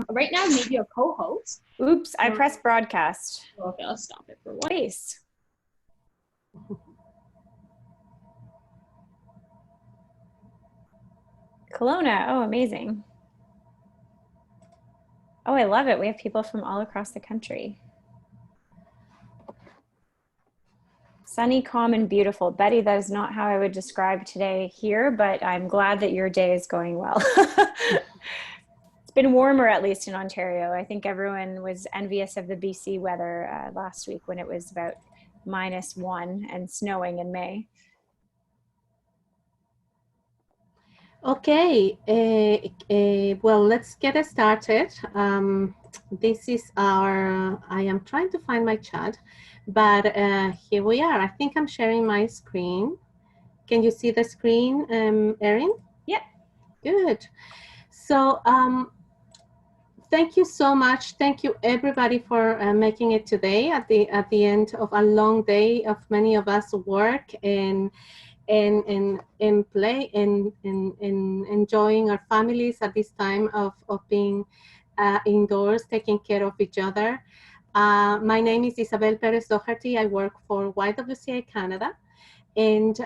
Right now, maybe a co-host. Oops, I pressed broadcast. Okay, I'll stop it for one. Face. Kelowna, oh, amazing. Oh, I love it. We have people from all across the country. Sunny, calm, and beautiful. Betty, that is not how I would describe today here, but I'm glad that your day is going well. It's been warmer, at least in Ontario. I think everyone was envious of the BC weather last week when it was about -1 and snowing in May. Okay, well, let's get started. This is our, I am trying to find my chat, but here we are. I think I'm sharing my screen. Can you see the screen, Erin? Yep. Good. So thank you so much. Thank you everybody for making it today at the end of a long day of many of us work and play and enjoying our families at this time of being indoors, taking care of each other. My name is Isabel Perez Doherty. I work for YWCA Canada, and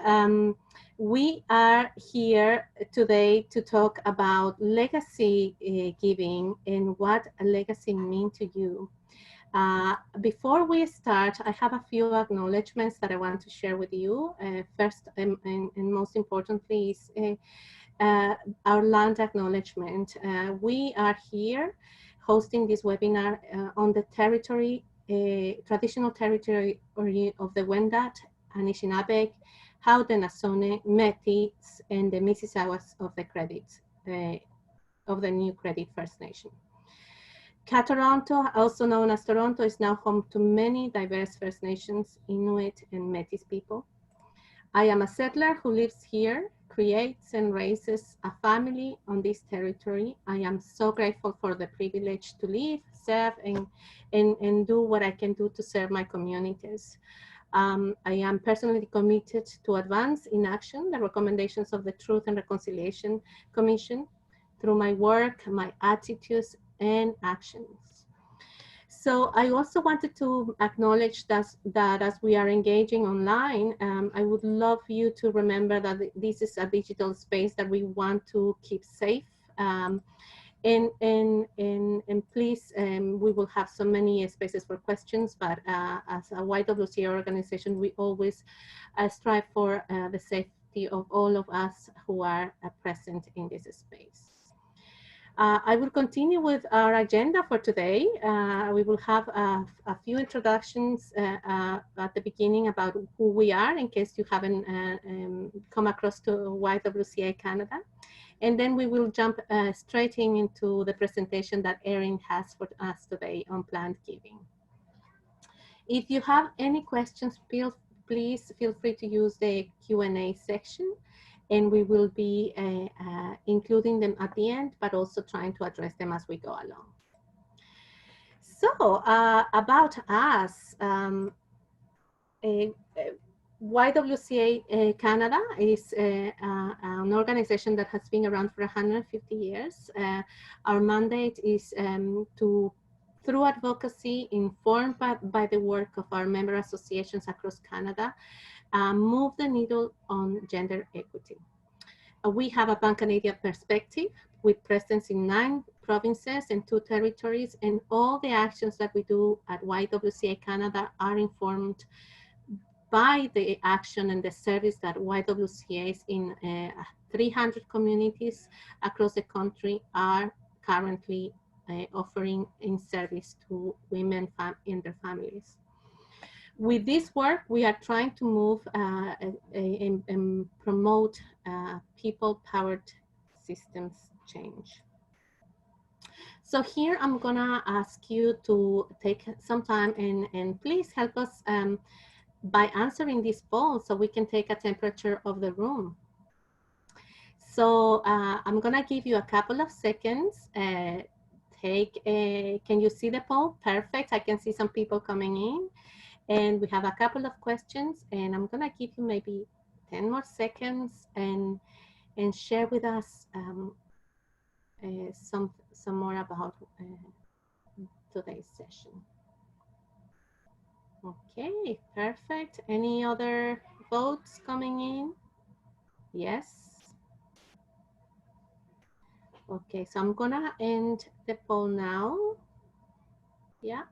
we are here today to talk about legacy giving and what a legacy means to you. Before we start, I have a few acknowledgements that I want to share with you. First and most importantly is our land acknowledgement. We are here hosting this webinar on the territory, traditional territory of the Wendat, Anishinaabe, Haudenosaunee, Métis, and the Mississaugas of the of the New Credit First Nation. Toronto, also known as Toronto, is now home to many diverse First Nations, Inuit, and Métis people. I am a settler who lives here, creates and raises a family on this territory. I am so grateful for the privilege to live, serve, and do what I can do to serve my communities. I am personally committed to advance in action the recommendations of the Truth and Reconciliation Commission through my work, my attitudes, and actions. So I also wanted to acknowledge that as we are engaging online, I would love you to remember that this is a digital space that we want to keep safe. And please, we will have so many spaces for questions, but as a YWCA organization, we always strive for the safety of all of us who are present in this space. I will continue with our agenda for today. We will have a few introductions at the beginning about who we are, in case you haven't come across to YWCA Canada. And then we will jump straight into the presentation that Erin has for us today on planned giving. If you have any questions, please feel free to use the Q&A section, and we will be including them at the end, but also trying to address them as we go along. So about us, YWCA Canada is an organization that has been around for 150 years. Our mandate is through advocacy, informed by the work of our member associations across Canada, move the needle on gender equity. We have a pan-Canadian perspective with presence in 9 provinces and 2 territories, and all the actions that we do at YWCA Canada are informed by the action and the service that YWCA's in 300 communities across the country are currently offering in service to women and their families. With this work, we are trying to move and promote people-powered systems change. So here I'm gonna ask you to take some time and please help us by answering this poll so we can take a temperature of the room. So I'm gonna give you a couple of seconds. Can you see the poll? Perfect, I can see some people coming in. And we have a couple of questions, and I'm gonna give you maybe 10 more seconds and share with us some more about today's session. Okay, perfect. Any other votes coming in? Yes. Okay, so I'm gonna end the poll now. Yeah.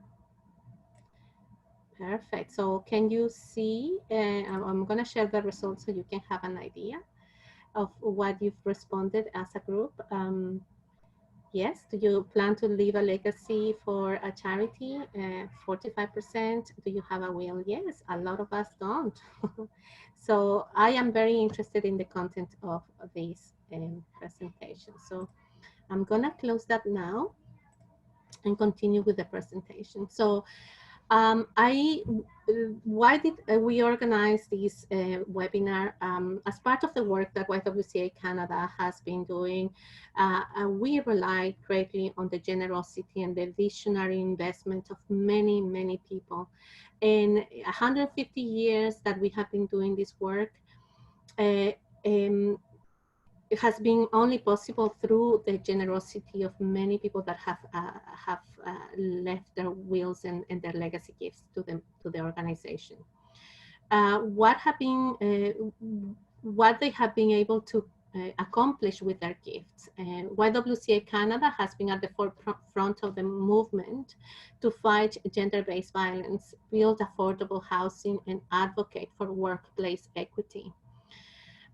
Perfect. So can you see, I'm gonna share the results so you can have an idea of what you've responded as a group. Yes, do you plan to leave a legacy for a charity? 45%. Do you have a will? Yes, a lot of us don't. So I am very interested in the content of this presentation. So I'm gonna close that now and continue with the presentation. So why did we organize this webinar? As part of the work that YWCA Canada has been doing, we rely greatly on the generosity and the visionary investment of many, many people. In 150 years that we have been doing this work, it has been only possible through the generosity of many people that have left their wills and their legacy gifts to the organization. What they have been able to accomplish with their gifts. YWCA Canada has been at the forefront of the movement to fight gender-based violence, build affordable housing, and advocate for workplace equity.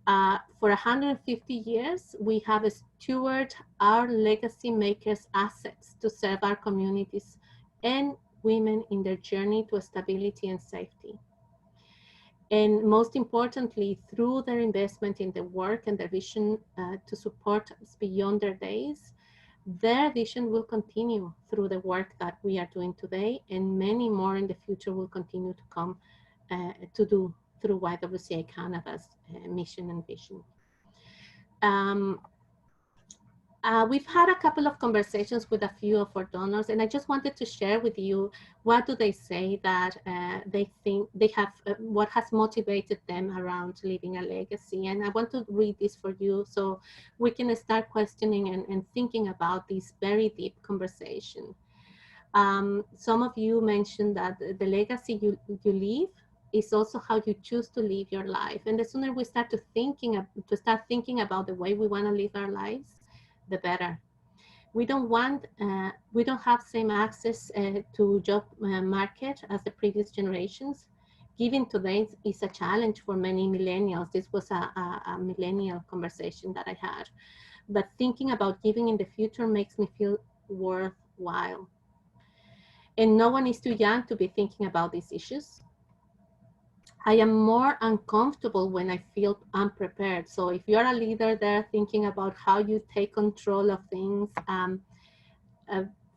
For 150 years, we have stewarded our legacy makers' assets to serve our communities and women in their journey to stability and safety. And most importantly, through their investment in the work and their vision to support us beyond their days, their vision will continue through the work that we are doing today, and many more in the future will continue to come to do through YWCA Canada's mission and vision. We've had a couple of conversations with a few of our donors, and I just wanted to share with you what do they say that they think they have, what has motivated them around leaving a legacy. And I want to read this for you so we can start questioning and thinking about this very deep conversation. Some of you mentioned that the legacy you leave is also how you choose to live your life. And the sooner we start thinking about the way we want to live our lives, the better. We don't have same access to job market as the previous generations. Giving today is a challenge for many millennials. This was a millennial conversation that I had. But thinking about giving in the future makes me feel worthwhile. And no one is too young to be thinking about these issues. I am more uncomfortable when I feel unprepared. So if you're a leader there thinking about how you take control of things,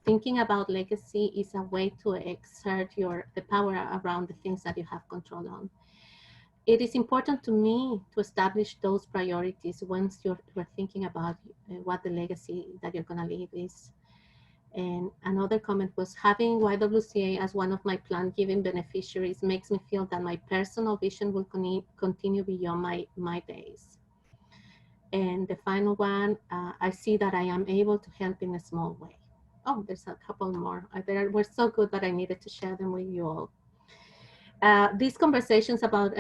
thinking about legacy is a way to exert the power around the things that you have control on. It is important to me to establish those priorities once you're thinking about what the legacy that you're gonna leave is. And another comment was, having YWCA as one of my plan-giving beneficiaries makes me feel that my personal vision will continue beyond my days. And the final one, I see that I am able to help in a small way. Oh, there's a couple more. They were so good that I needed to share them with you all. These conversations about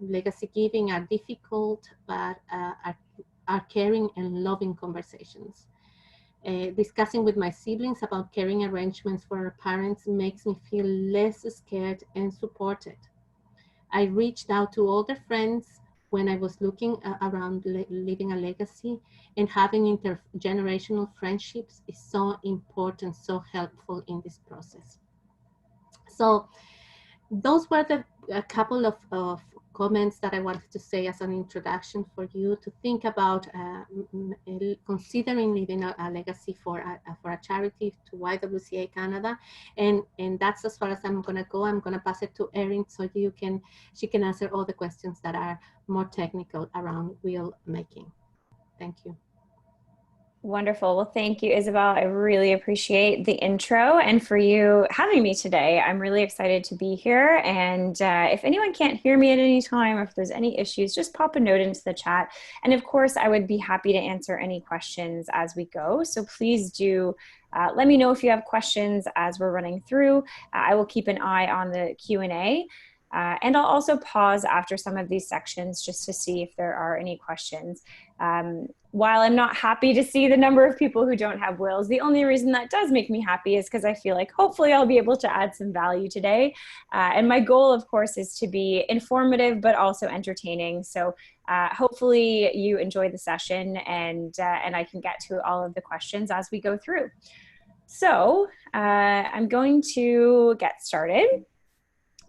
legacy giving are difficult, but are caring and loving conversations. Discussing with my siblings about caring arrangements for our parents makes me feel less scared and supported. I reached out to older friends when I was looking around leaving a legacy, and having intergenerational friendships is so important, so helpful in this process. So those were a couple of comments that I wanted to say as an introduction for you to think about considering leaving a legacy for a charity to YWCA Canada, and that's as far as I'm going to go. I'm going to pass it to Erin so she can answer all the questions that are more technical around will making. Thank you. Wonderful. Well, thank you, Isabel. I really appreciate the intro and for you having me today. I'm really excited to be here. And if anyone can't hear me at any time, or if there's any issues, just pop a note into the chat. And of course, I would be happy to answer any questions as we go. So please do let me know if you have questions as we're running through. I will keep an eye on the Q&A. And I'll also pause after some of these sections just to see if there are any questions. While I'm not happy to see the number of people who don't have wills, the only reason that does make me happy is because I feel like hopefully I'll be able to add some value today. And my goal, of course, is to be informative, but also entertaining. So hopefully you enjoy the session and I can get to all of the questions as we go through. So I'm going to get started.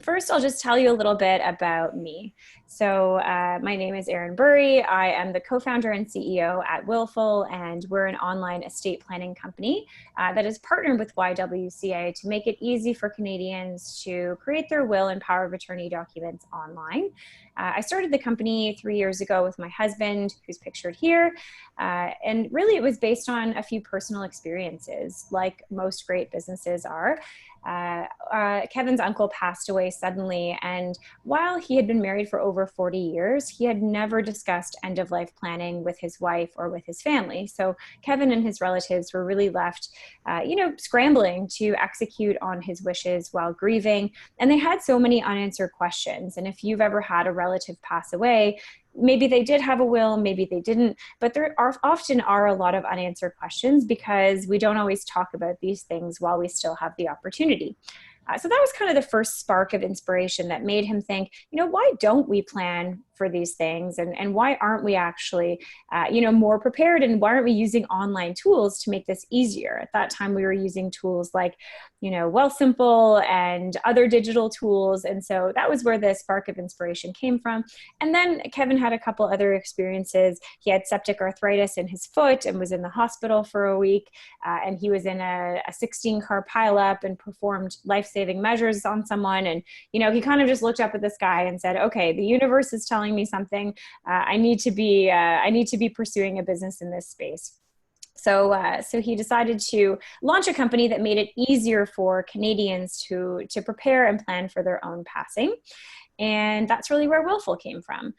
First, I'll just tell you a little bit about me. So my name is Erin Bury. I am the co-founder and CEO at Willful, and we're an online estate planning company that is partnered with YWCA to make it easy for Canadians to create their will and power of attorney documents online. I started the company 3 years ago with my husband, who's pictured here, and really it was based on a few personal experiences, like most great businesses are. Kevin's uncle passed away suddenly, and while he had been married for over 40 years, he had never discussed end-of-life planning with his wife or with his family. So Kevin and his relatives were really left, scrambling to execute on his wishes while grieving, and they had so many unanswered questions. And if you've ever had a relative pass away, maybe they did have a will, maybe they didn't, but there often are a lot of unanswered questions because we don't always talk about these things while we still have the opportunity. So that was kind of the first spark of inspiration that made him think, why don't we plan for these things? And why aren't we actually, more prepared? And why aren't we using online tools to make this easier? At that time, we were using tools like, Willful and other digital tools. And so that was where the spark of inspiration came from. And then Kevin had a couple other experiences. He had septic arthritis in his foot and was in the hospital for a week. And he was in a 16-car pileup and performed life-saving measures on someone. And, he kind of just looked up at the sky and said, okay, the universe is telling me something. I need to be pursuing a business in this space. So he decided to launch a company that made it easier for Canadians to prepare and plan for their own passing. And that's really where Willful came from.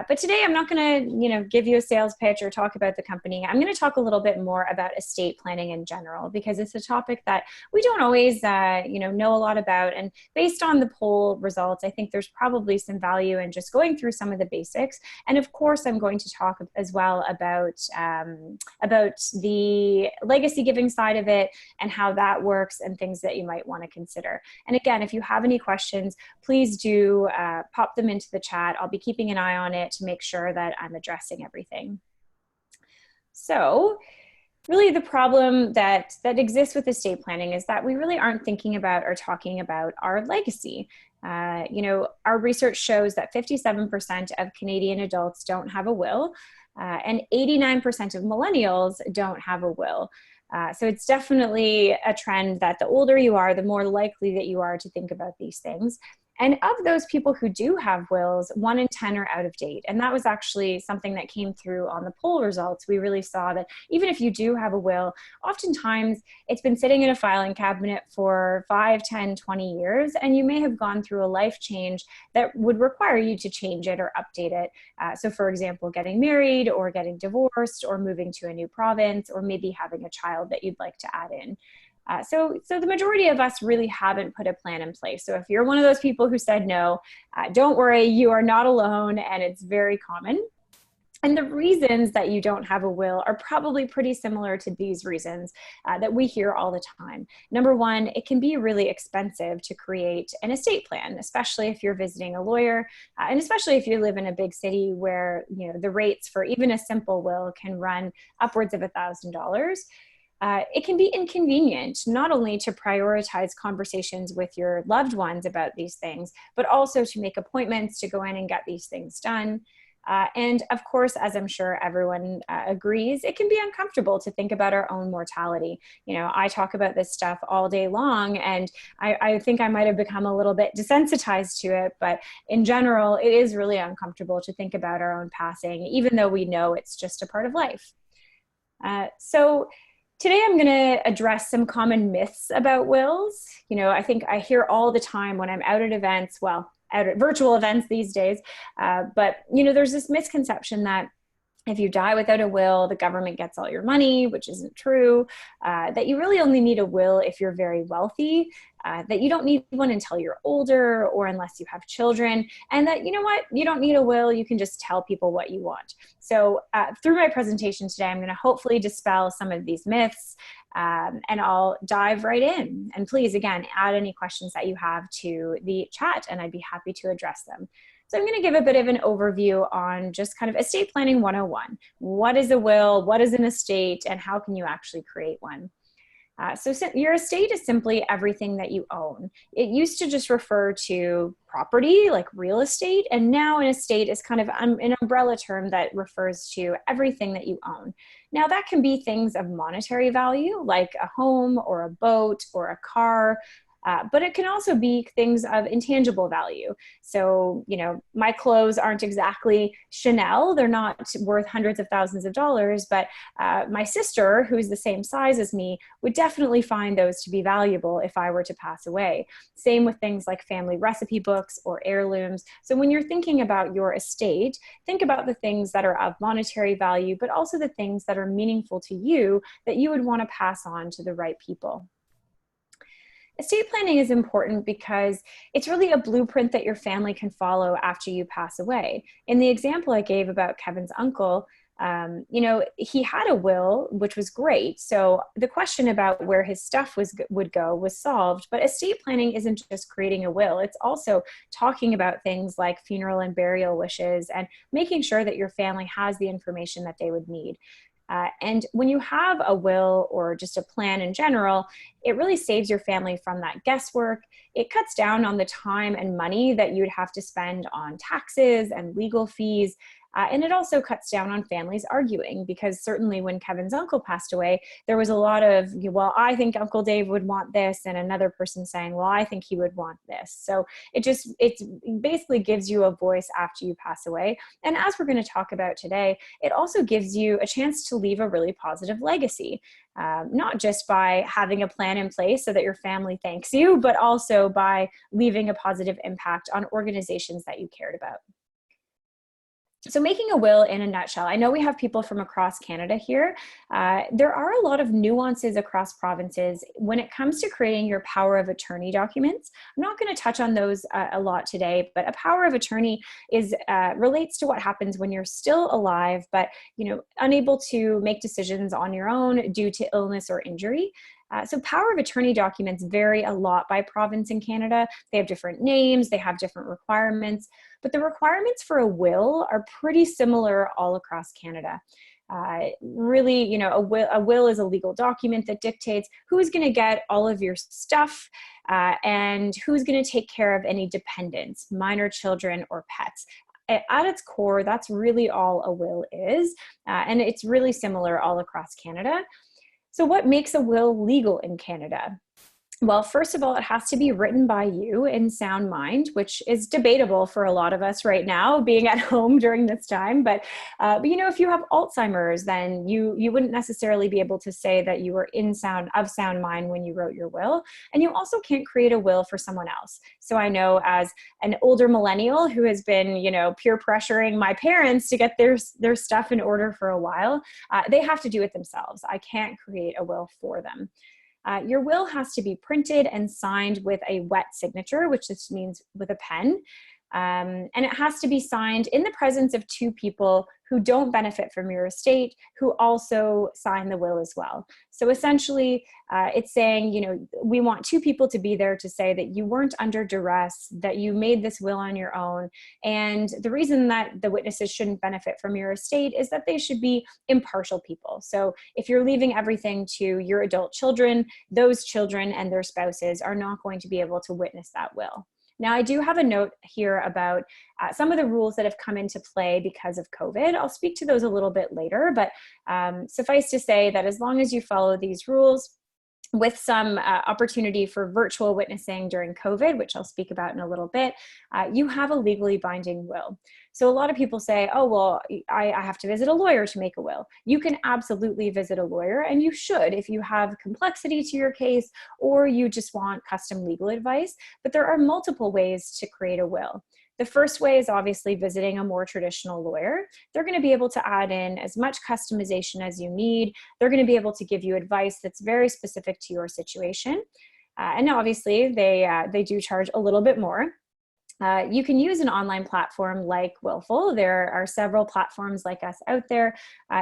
But today I'm not going to, give you a sales pitch or talk about the company. I'm going to talk a little bit more about estate planning in general, because it's a topic that we don't always, know a lot about. And based on the poll results, I think there's probably some value in just going through some of the basics. And of course, I'm going to talk as well about the legacy giving side of it and how that works and things that you might want to consider. And again, if you have any questions, please do pop them into the chat. I'll be keeping an eye on it to make sure that I'm addressing everything. So really the problem that exists with estate planning is that we really aren't thinking about or talking about our legacy. Our research shows that 57% of Canadian adults don't have a will, and 89% of millennials don't have a will. So it's definitely a trend that the older you are, the more likely that you are to think about these things. And of those people who do have wills, 1 in 10 are out of date. And that was actually something that came through on the poll results. We really saw that even if you do have a will, oftentimes it's been sitting in a filing cabinet for 5, 10, 20 years, and you may have gone through a life change that would require you to change it or update it. So for example, getting married or getting divorced or moving to a new province, or maybe having a child that you'd like to add in. So the majority of us really haven't put a plan in place. So if you're one of those people who said no, don't worry, you are not alone, and it's very common. And the reasons that you don't have a will are probably pretty similar to these reasons that we hear all the time. Number one, it can be really expensive to create an estate plan, especially if you're visiting a lawyer, and especially if you live in a big city where the rates for even a simple will can run upwards of $1,000. It can be inconvenient, not only to prioritize conversations with your loved ones about these things, but also to make appointments to go in and get these things done. And of course, as I'm sure everyone agrees, it can be uncomfortable to think about our own mortality. I talk about this stuff all day long, and I think I might have become a little bit desensitized to it, but in general, it is really uncomfortable to think about our own passing, even though we know it's just a part of life. So today I'm going to address some common myths about wills. You know, I think I hear all the time when I'm out at events, well, out at virtual events these days, but you know, there's this misconception that if you die without a will, the government gets all your money, which isn't true, that you really only need a will if you're very wealthy, that you don't need one until you're older or unless you have children, and that, you know what, you don't need a will, you can just tell people what you want. So through my presentation today, I'm going to hopefully dispel some of these myths, and I'll dive right in. And please, again, add any questions that you have to the chat, and I'd be happy to address them. So I'm going to give a bit of an overview on just kind of estate planning 101. What is a will? What is an estate? And how can you actually create one? So your estate is simply everything that you own. It used to just refer to property like real estate, and now an estate is kind of an umbrella term that refers to everything that you own. Now that can be things of monetary value like a home or a boat or a car, but it can also be things of intangible value. So, you know, my clothes aren't exactly Chanel. They're not worth hundreds of thousands of dollars, but my sister, who's the same size as me, would definitely find those to be valuable if I were to pass away. Same with things like family recipe books or heirlooms. So when you're thinking about your estate, think about the things that are of monetary value, but also the things that are meaningful to you that you would want to pass on to the right people. Estate planning is important because it's really a blueprint that your family can follow after you pass away. In the example I gave about Kevin's uncle, you know, he had a will, which was great. So the question about where his stuff would go was solved. But estate planning isn't just creating a will. It's also talking about things like funeral and burial wishes and making sure that your family has the information that they would need. And when you have a will or just a plan in general, it really saves your family from that guesswork. It cuts down on the time and money that you would have to spend on taxes and legal fees. And it also cuts down on families arguing, because certainly when Kevin's uncle passed away, there was a lot of, well, I think Uncle Dave would want this, and another person saying, well, I think he would want this. So it basically gives you a voice after you pass away. And as we're going to talk about today, it also gives you a chance to leave a really positive legacy. Not just by having a plan in place so that your family thanks you, but also by leaving a positive impact on organizations that you cared about. So making a will in a nutshell, I know we have people from across Canada here. There are a lot of nuances across provinces when it comes to creating your power of attorney documents. I'm not going to touch on those a lot today, but a power of attorney relates to what happens when you're still alive, but unable to make decisions on your own due to illness or injury. So power of attorney documents vary a lot by province in Canada. They have different names, they have different requirements, but the requirements for a will are pretty similar all across Canada. Really, a will is a legal document that dictates who's going to get all of your stuff and who's going to take care of any dependents, minor children or pets. At its core, that's really all a will is, and it's really similar all across Canada. So what makes a will legal in Canada? Well, first of all, it has to be written by you in sound mind, which is debatable for a lot of us right now, being at home during this time. But if you have Alzheimer's, then you wouldn't necessarily be able to say that you were of sound mind when you wrote your will. And you also can't create a will for someone else. So I know, as an older millennial who has been, peer pressuring my parents to get their stuff in order for a while, they have to do it themselves. I can't create a will for them. Your will has to be printed and signed with a wet signature, which just means with a pen. And it has to be signed in the presence of two people who don't benefit from your estate, who also sign the will as well. So essentially, it's saying, we want two people to be there to say that you weren't under duress, that you made this will on your own. And the reason that the witnesses shouldn't benefit from your estate is that they should be impartial people. So if you're leaving everything to your adult children, those children and their spouses are not going to be able to witness that will. Now, I do have a note here about some of the rules that have come into play because of COVID. I'll speak to those a little bit later, but suffice to say that as long as you follow these rules, with some opportunity for virtual witnessing during COVID, which I'll speak about in a little bit, you have a legally binding will. So a lot of people say, oh, well, I have to visit a lawyer to make a will. You can absolutely visit a lawyer, and you should if you have complexity to your case or you just want custom legal advice. But there are multiple ways to create a will. The first way is obviously visiting a more traditional lawyer. They're going to be able to add in as much customization as you need. They're going to be able to give you advice that's very specific to your situation. And obviously they do charge a little bit more. You can use an online platform like Willful. There are several platforms like us out there.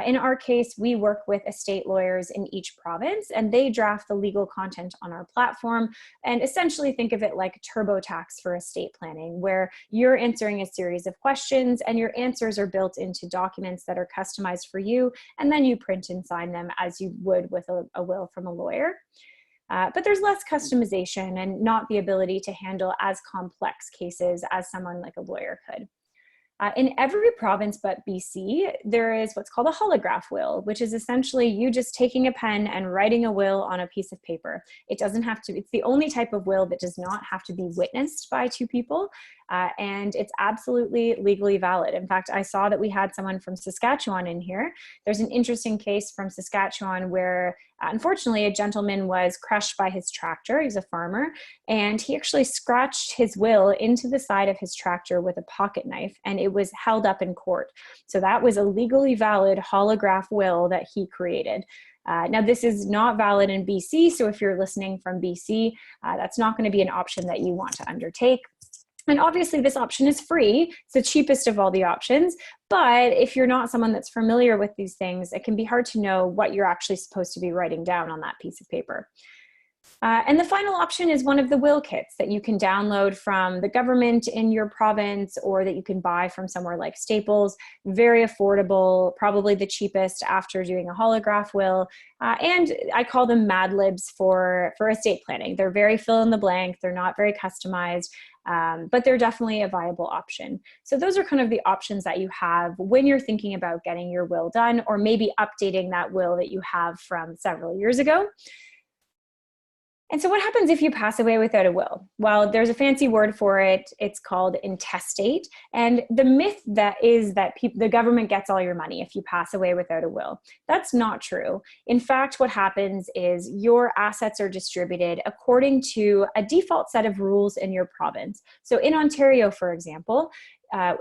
In our case, we work with estate lawyers in each province, and they draft the legal content on our platform. And essentially think of it like TurboTax for estate planning, where you're answering a series of questions and your answers are built into documents that are customized for you, and then you print and sign them as you would with a will from a lawyer. But there's less customization and not the ability to handle as complex cases as someone like a lawyer could. In every province but BC, there is what's called a holograph will, which is essentially you just taking a pen and writing a will on a piece of paper. It doesn't have to, it's the only type of will that does not have to be witnessed by two people, and it's absolutely legally valid. In fact, I saw that we had someone from Saskatchewan in here. There's an interesting case from Saskatchewan where unfortunately a gentleman was crushed by his tractor. He's a farmer, and he actually scratched his will into the side of his tractor with a pocket knife, and it was held up in court. So that was a legally valid holograph will that he created. Now, this is not valid in BC, so if you're listening from BC, that's not going to be an option that you want to undertake. And obviously this option is free. It's the cheapest of all the options. But if you're not someone that's familiar with these things, it can be hard to know what you're actually supposed to be writing down on that piece of paper. And the final option is one of the will kits that you can download from the government in your province or that you can buy from somewhere like Staples. Very affordable, probably the cheapest after doing a holograph will. And I call them Mad Libs for estate planning. They're very fill in the blank. They're not very customized. But they're definitely a viable option. So those are kind of the options that you have when you're thinking about getting your will done, or maybe updating that will that you have from several years ago. And so what happens if you pass away without a will? Well, there's a fancy word for it. It's called intestate. And the myth that is that the government gets all your money if you pass away without a will. That's not true. In fact, what happens is your assets are distributed according to a default set of rules in your province. So in Ontario, for example,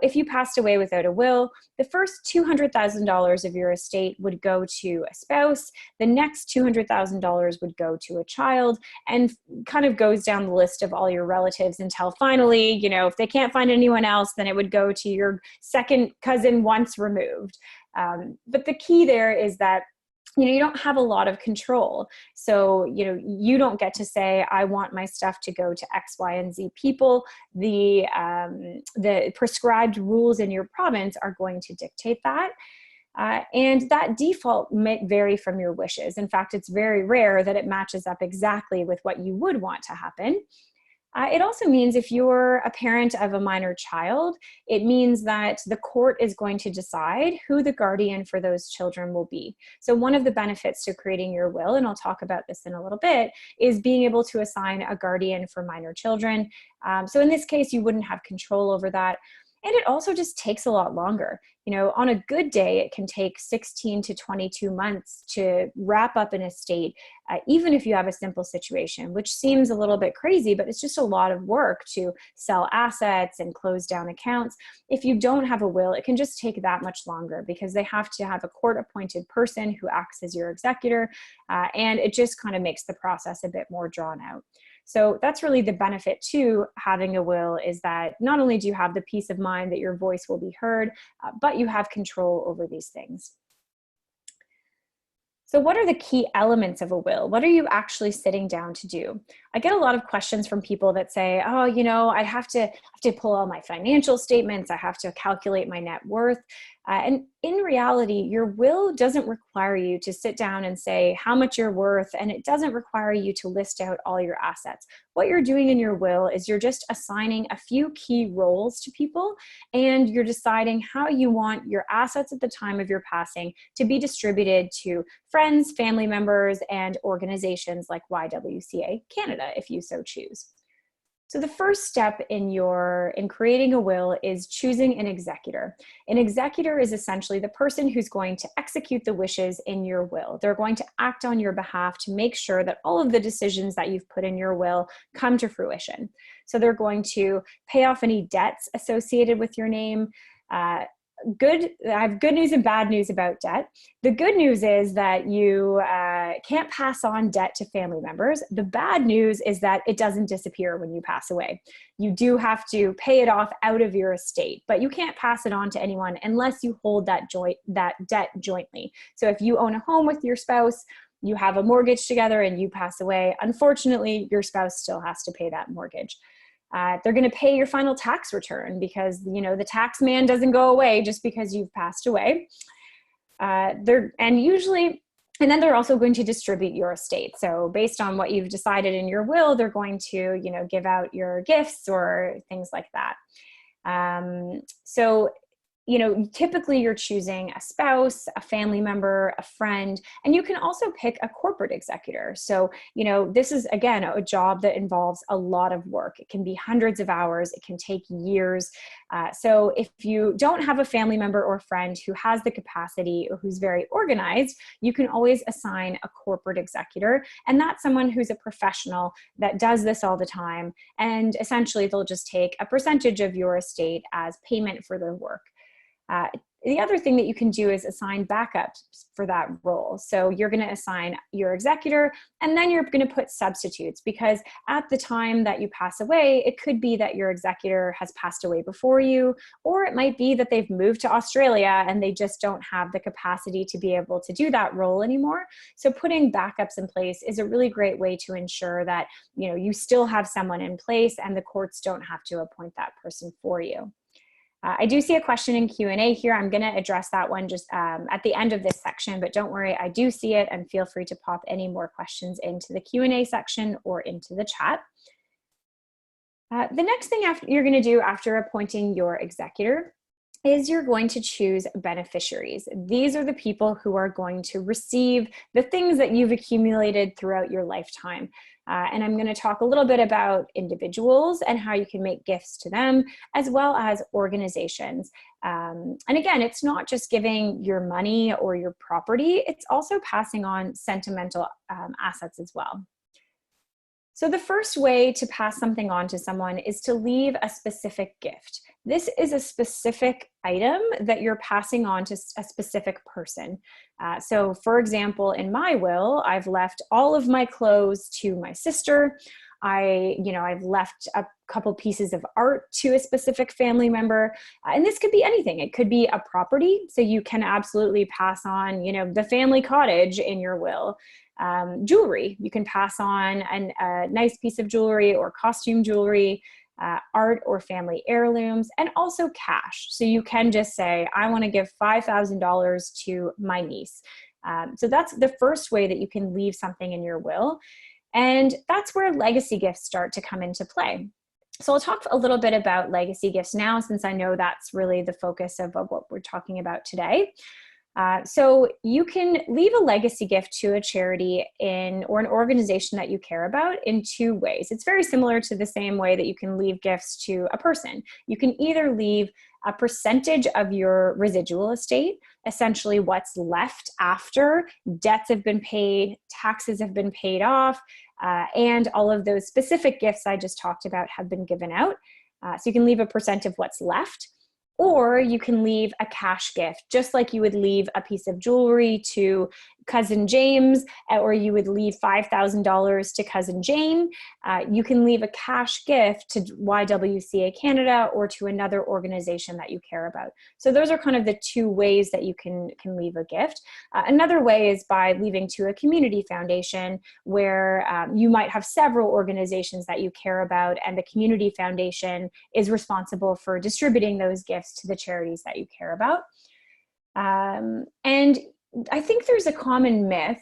if you passed away without a will, the first $200,000 of your estate would go to a spouse, the next $200,000 would go to a child, and kind of goes down the list of all your relatives until finally, you know, if they can't find anyone else, then it would go to your second cousin once removed. But the key there is that you don't have a lot of control. So, you don't get to say, I want my stuff to go to X, Y, and Z people. The prescribed rules in your province are going to dictate that. And that default may vary from your wishes. In fact, it's very rare that it matches up exactly with what you would want to happen. It also means if you're a parent of a minor child, it means that the court is going to decide who the guardian for those children will be. So one of the benefits to creating your will, and I'll talk about this in a little bit, is being able to assign a guardian for minor children. So in this case, you wouldn't have control over that. And it also just takes a lot longer. On a good day, it can take 16 to 22 months to wrap up an estate, even if you have a simple situation, which seems a little bit crazy, but it's just a lot of work to sell assets and close down accounts. If you don't have a will, it can just take that much longer because they have to have a court-appointed person who acts as your executor, and it just kind of makes the process a bit more drawn out. So that's really the benefit to having a will, is that not only do you have the peace of mind that your voice will be heard, but you have control over these things. So what are the key elements of a will? What are you actually sitting down to do? I get a lot of questions from people that say, oh, I have to pull all my financial statements. I have to calculate my net worth. And in reality, your will doesn't require you to sit down and say how much you're worth, and it doesn't require you to list out all your assets. What you're doing in your will is you're just assigning a few key roles to people, and you're deciding how you want your assets at the time of your passing to be distributed to friends, family members, and organizations like YWCA Canada, if you so choose. So the first step in creating a will is choosing an executor. An executor is essentially the person who's going to execute the wishes in your will. They're going to act on your behalf to make sure that all of the decisions that you've put in your will come to fruition. So they're going to pay off any debts associated with your name. I have good news and bad news about debt. The good news is that you can't pass on debt to family members. The bad news is that it doesn't disappear when you pass away. You do have to pay it off out of your estate, but you can't pass it on to anyone unless you hold that debt jointly. So if you own a home with your spouse, you have a mortgage together and you pass away, unfortunately, your spouse still has to pay that mortgage. They're going to pay your final tax return because, you know, the tax man doesn't go away just because you've passed away. And then they're also going to distribute your estate. So based on what you've decided in your will, they're going to, you know, give out your gifts or things like that. So, you know, typically you're choosing a spouse, a family member, a friend, and you can also pick a corporate executor. So, you know, this is, again, a job that involves a lot of work. It can be hundreds of hours. It can take years. So if you don't have a family member or friend who has the capacity or who's very organized, you can always assign a corporate executor. And that's someone who's a professional that does this all the time. And essentially they'll just take a percentage of your estate as payment for their work. The other thing that you can do is assign backups for that role. So you're going to assign your executor, and then you're going to put substitutes, because at the time that you pass away, it could be that your executor has passed away before you, or it might be that they've moved to Australia and they just don't have the capacity to be able to do that role anymore. So putting backups in place is a really great way to ensure that, you know, you still have someone in place and the courts don't have to appoint that person for you. I do see a question in Q&A here. I'm going to address that one just at the end of this section, but don't worry, I do see it, and feel free to pop any more questions into the Q&A section or into the chat. The next thing you're going to do after appointing your executor is you're going to choose beneficiaries. These are the people who are going to receive the things that you've accumulated throughout your lifetime. And I'm going to talk a little bit about individuals and how you can make gifts to them, as well as organizations. And again, it's not just giving your money or your property, it's also passing on sentimental assets as well. So the first way to pass something on to someone is to leave a specific gift. This is a specific item that you're passing on to a specific person. So for example, in my will, I've left all of my clothes to my sister. I've left a couple pieces of art to a specific family member. And this could be anything. It could be a property. So you can absolutely pass on, you know, the family cottage in your will. Jewelry, you can pass on a nice piece of jewelry or costume jewelry, art or family heirlooms, and also cash. So you can just say, I want to give $5,000 to my niece. So that's the first way that you can leave something in your will. And that's where legacy gifts start to come into play. So I'll talk a little bit about legacy gifts now, since I know that's really the focus of what we're talking about today. So you can leave a legacy gift to a charity or an organization that you care about in two ways. It's very similar to the same way that you can leave gifts to a person. You can either leave a percentage of your residual estate, essentially what's left after debts have been paid, taxes have been paid off, and all of those specific gifts I just talked about have been given out. So you can leave a percent of what's left. Or you can leave a cash gift, just like you would leave a piece of jewelry to cousin James, or you would leave $5,000 to cousin Jane. You can leave a cash gift to YWCA Canada or to another organization that you care about. So those are kind of the two ways that you can leave a gift. Another way is by leaving to a community foundation, where you might have several organizations that you care about, and the community foundation is responsible for distributing those gifts to the charities that you care about. And I think there's a common myth,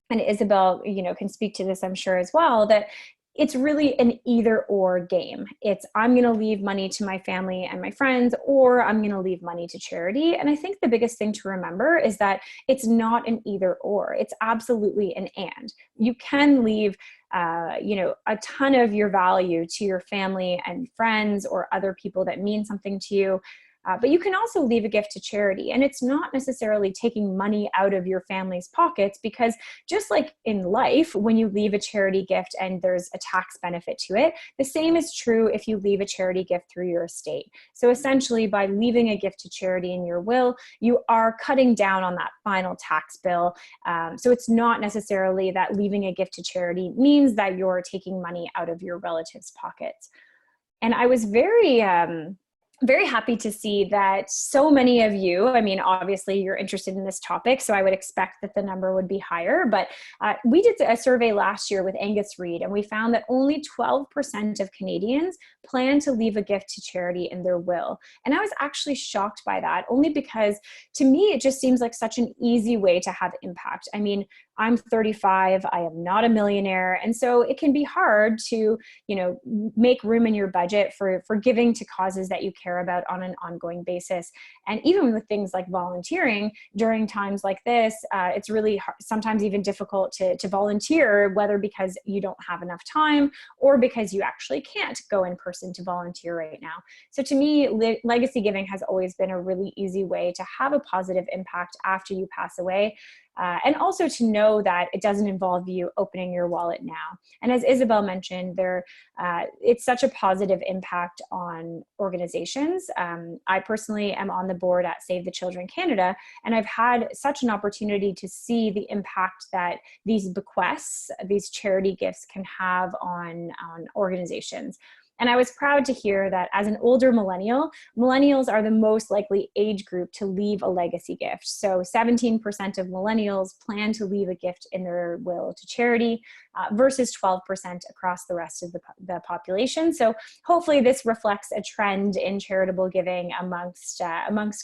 and Isabel, can speak to this, I'm sure as well, that it's really an either or game. It's I'm going to leave money to my family and my friends, or I'm going to leave money to charity. And I think the biggest thing to remember is that it's not an either or. It's absolutely an and. You can leave a ton of your value to your family and friends or other people that mean something to you. But you can also leave a gift to charity, and it's not necessarily taking money out of your family's pockets, because just like in life, when you leave a charity gift and there's a tax benefit to it, the same is true if you leave a charity gift through your estate. So essentially, by leaving a gift to charity in your will, you are cutting down on that final tax bill. So it's not necessarily that leaving a gift to charity means that you're taking money out of your relatives' pockets. And I was very happy to see that so many of you, obviously you're interested in this topic, so I would expect that the number would be higher, but we did a survey last year with Angus Reid, and we found that only 12% of Canadians plan to leave a gift to charity in their will. And I was actually shocked by that, only because to me, it just seems like such an easy way to have impact. I'm 35, I am not a millionaire. And so it can be hard to, make room in your budget for giving to causes that you care about on an ongoing basis. And even with things like volunteering during times like this, it's really sometimes even difficult to volunteer, whether because you don't have enough time or because you actually can't go in person to volunteer right now. So to me, legacy giving has always been a really easy way to have a positive impact after you pass away. And also to know that it doesn't involve you opening your wallet now. And as Isabel mentioned, it's such a positive impact on organizations. I personally am on the board at Save the Children Canada, and I've had such an opportunity to see the impact that these bequests, these charity gifts can have on organizations. And I was proud to hear that as an older millennial, millennials are the most likely age group to leave a legacy gift. So 17% of millennials plan to leave a gift in their will to charity versus 12% across the rest of the population. So hopefully this reflects a trend in charitable giving amongst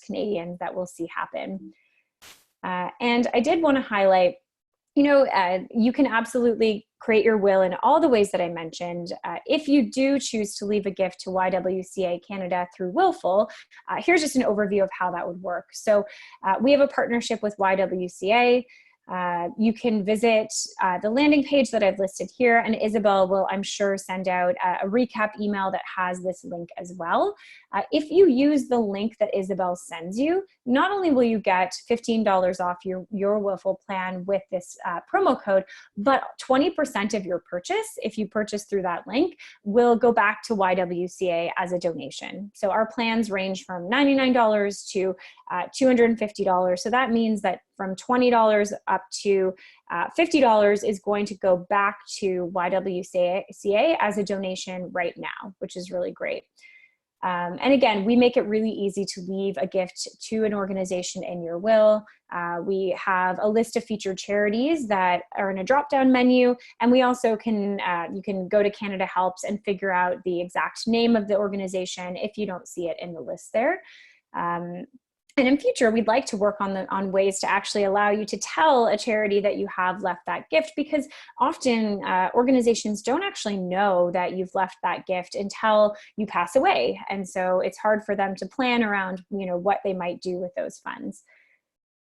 Canadians that we'll see happen. And I did want to highlight, you can absolutely create your will in all the ways that I mentioned. If you do choose to leave a gift to YWCA Canada through Willful, here's just an overview of how that would work. So we have a partnership with YWCA. You can visit the landing page that I've listed here, and Isabel will, I'm sure, send out a recap email that has this link as well. If you use the link that Isabel sends you, not only will you get $15 off your Willful plan with this promo code, but 20% of your purchase, if you purchase through that link, will go back to YWCA as a donation. So our plans range from $99 to $250. So that means that from $20 up to $50 is going to go back to YWCA as a donation right now, which is really great. And again, we make it really easy to leave a gift to an organization in your will. We have a list of featured charities that are in a drop-down menu, and we also can, you can go to Canada Helps and figure out the exact name of the organization if you don't see it in the list there. And in future, we'd like to work on ways to actually allow you to tell a charity that you have left that gift, because often organizations don't actually know that you've left that gift until you pass away. And so it's hard for them to plan around, what they might do with those funds.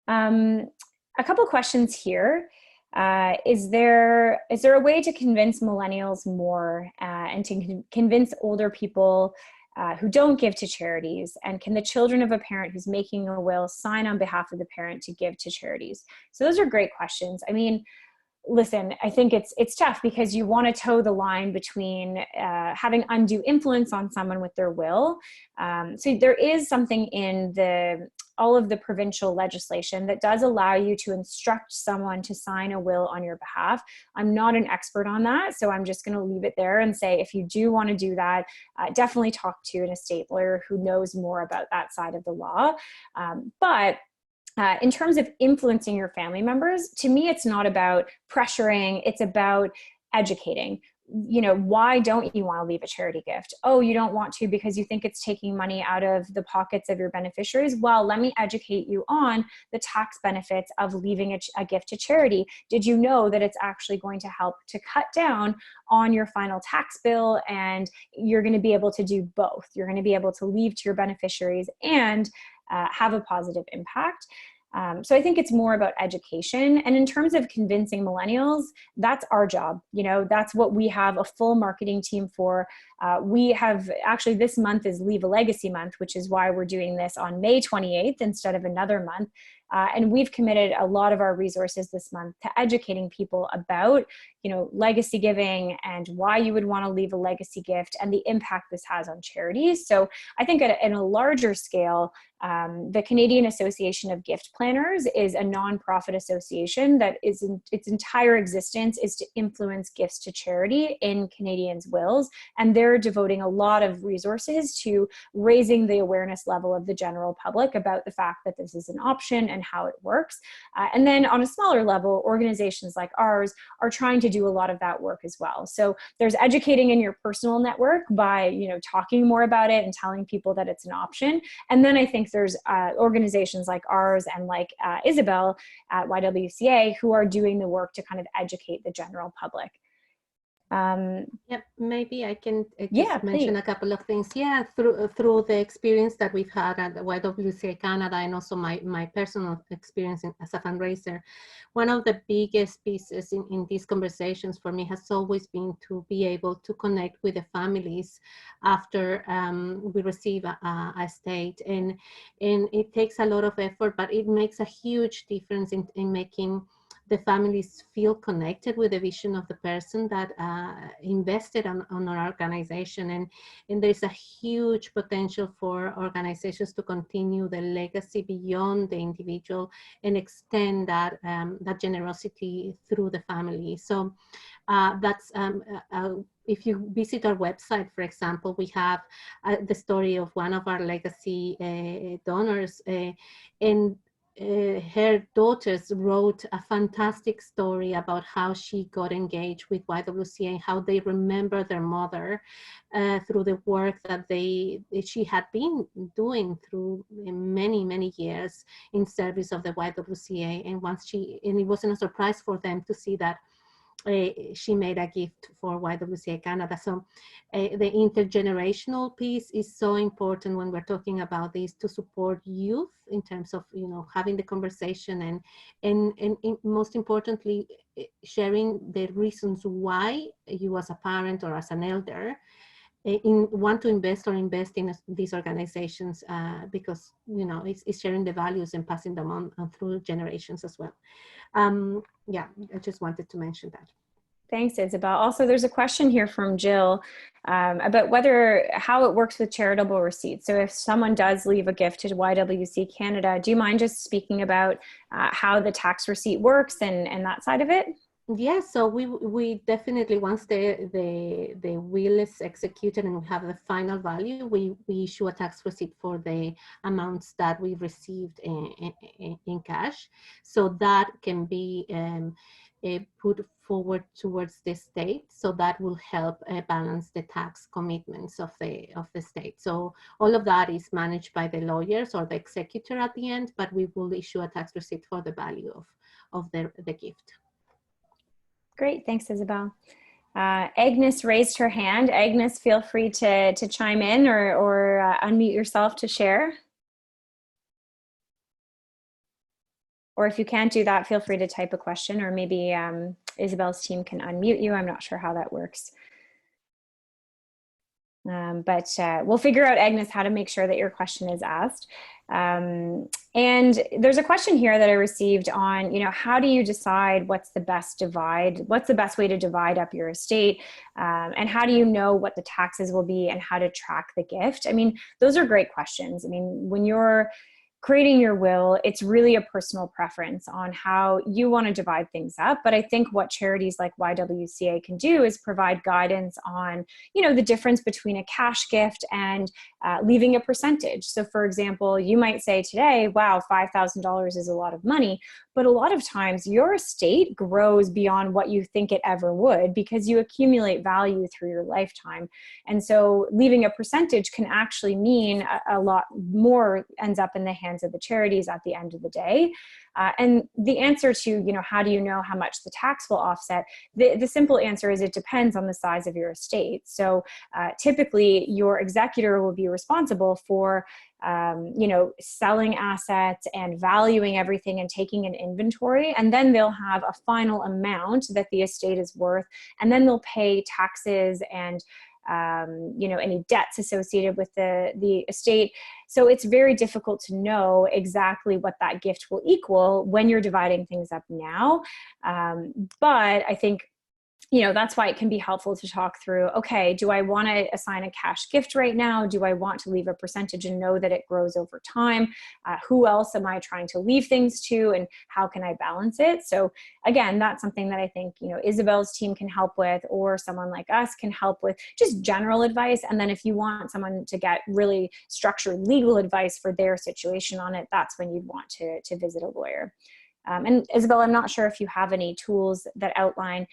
A couple questions here. Is there a way to convince millennials more and to convince older people who don't give to charities? And can the children of a parent who's making a will sign on behalf of the parent to give to charities? So those are great questions. Listen, I think it's tough because you want to toe the line between having undue influence on someone with their will. So there is something in all of the provincial legislation that does allow you to instruct someone to sign a will on your behalf. I'm not an expert on that, so I'm just going to leave it there and say if you do want to do that, definitely talk to an estate lawyer who knows more about that side of the law. But in terms of influencing your family members, to me, it's not about pressuring, it's about educating. you know, why don't you want to leave a charity gift? Oh, you don't want to because you think it's taking money out of the pockets of your beneficiaries. Well, let me educate you on the tax benefits of leaving a gift to charity. Did you know that it's actually going to help to cut down on your final tax bill? And you're going to be able to do both. You're going to be able to leave to your beneficiaries and have a positive impact. So I think it's more about education. And in terms of convincing millennials, that's our job. You know, that's what we have a full marketing team for. We have actually, this month is Leave a Legacy month, which is why we're doing this on May 28th instead of another month. And we've committed a lot of our resources this month to educating people about, you know, legacy giving and why you would want to leave a legacy gift and the impact this has on charities. So I think at a larger scale, the Canadian Association of Gift Planners is a nonprofit association that is its entire existence is to influence gifts to charity in Canadians' wills. And they're devoting a lot of resources to raising the awareness level of the general public about the fact that this is an option and how it works. And then on a smaller level, organizations like ours are trying to do a lot of that work as well. So there's educating in your personal network by, you know, talking more about it and telling people that it's an option. And then I think there's organizations like ours and like Isabel at YWCA who are doing the work to kind of educate the general public. Yep, maybe I can Yeah, mention please. a couple of things. Yeah, through the experience that we've had at the YWCA Canada and also my personal experience as a fundraiser, one of the biggest pieces in these conversations for me has always been to be able to connect with the families after we receive a estate. And it takes a lot of effort, but it makes a huge difference in making the families feel connected with the vision of the person that invested on our organization. And there's a huge potential for organizations to continue the legacy beyond the individual and extend that, that generosity through the family. So that's, if you visit our website, for example, we have the story of one of our legacy donors, and her daughters wrote a fantastic story about how she got engaged with YWCA and how they remember their mother through the work that she had been doing through many years in service of the YWCA. And it wasn't a surprise for them to see that she made a gift for YWCA Canada. So the intergenerational piece is so important when we're talking about this, to support youth in terms of, you know, having the conversation and most importantly, sharing the reasons why you as a parent or as an elder want to invest in these organizations, because, you know, it's sharing the values and passing them on through generations as well. Yeah, I just wanted to mention that. Thanks, Isabel. Also, there's a question here from Jill about how it works with charitable receipts. So if someone does leave a gift to YWCA Canada, do you mind just speaking about how the tax receipt works and that side of it? Yes, so we definitely, once the will is executed and we have the final value, we issue a tax receipt for the amounts that we received in cash. So that can be put forward towards the state, so that will help balance the tax commitments of the state. So all of that is managed by the lawyers or the executor at the end, but we will issue a tax receipt for the value of the gift. Great, thanks, Isabel. Agnes raised her hand. Agnes, feel free to chime in or unmute yourself to share. Or if you can't do that, feel free to type a question, or maybe Isabel's team can unmute you. I'm not sure how that works. But we'll figure out, Agnes, how to make sure that your question is asked. And there's a question here that I received on, you know, how do you decide what's the best way to divide up your estate? And how do you know what the taxes will be and how to track the gift? I mean, those are great questions. I mean, when you're creating your will, it's really a personal preference on how you want to divide things up. But I think what charities like YWCA can do is provide guidance on, you know, the difference between a cash gift and leaving a percentage. So for example, you might say today, wow, $5,000 is a lot of money, But a lot of times your estate grows beyond what you think it ever would because you accumulate value through your lifetime. And so leaving a percentage can actually mean a lot more ends up in the hands of the charities at the end of the day. And the answer to, how do you know how much the tax will offset? The simple answer is it depends on the size of your estate. So typically your executor will be responsible for selling assets and valuing everything and taking an inventory. And then they'll have a final amount that the estate is worth. And then they'll pay taxes and any debts associated with the estate. So it's very difficult to know exactly what that gift will equal when you're dividing things up now. But I think that's why it can be helpful to talk through, okay, do I want to assign a cash gift right now? Do I want to leave a percentage and know that it grows over time? Who else am I trying to leave things to, and how can I balance it? So again, that's something that I think, Isabel's team can help with, or someone like us can help with, just general advice. And then if you want someone to get really structured legal advice for their situation on it, that's when you'd want to visit a lawyer. And Isabel, I'm not sure if you have any tools that outline,